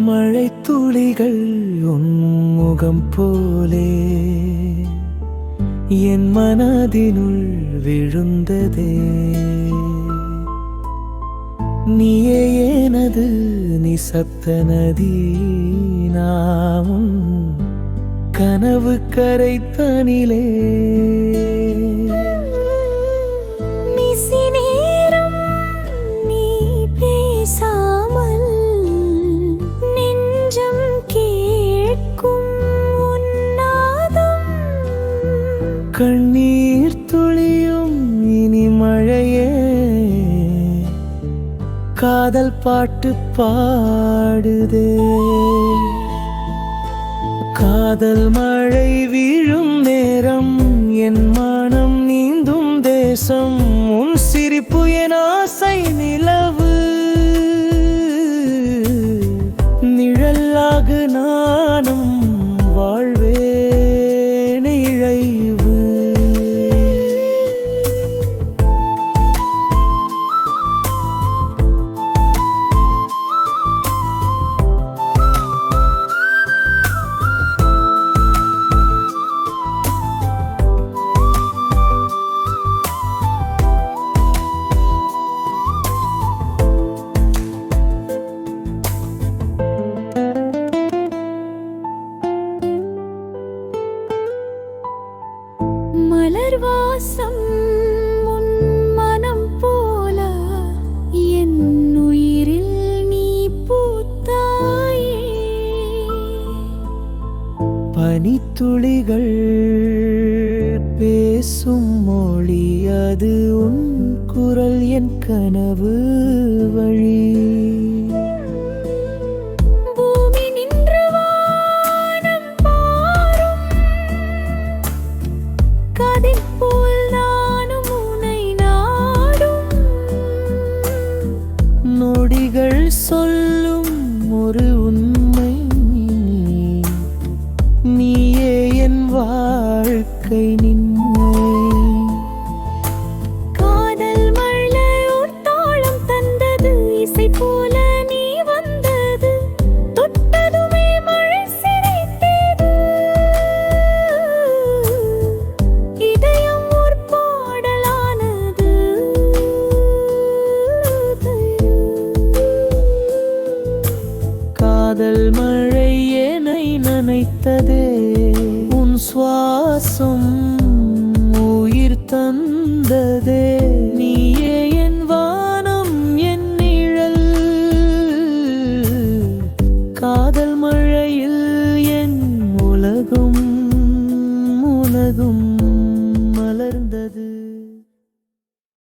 மழை துளிகள் உன் முகம் போலே என் மனதினுள் விழுந்ததே. நீயே எனது நிசப்த நதி, நாமும் கனவு கரைத்தனிலே. கண்ணீர் துளியும் இனி மழையே, காதல் பாட்டு பாடுதே. காதல் மழை வீழும் நேரம், என் மனம் நீந்தும் தேசம். உன் சிரிப்பு என் ஆசை நிலவு, நிழலாக நானும் வாழ்வேன் இழைவு. மலர் வாசம் உன் மனம் போல என் உயிரில் நீ பூத்தாயே. பனித்துளிகள் பேசும் மொழி, அது உன் குரல் என் கனவு வழி. நொடிகள் சொல்லும் ஒரு உண்மை, நீயே என் வாழ்க்கை நின்மை. காதல் மழை ஒரு தாளம் தந்தது, இசை போல நீ வந்தது. தொட்டதுமே மழை சிரித்தது, இதயம் ஒரு பாடலானது. காதல் மழை என்னை நனைத்ததே, உன் சுவாசம் உயிர் தந்த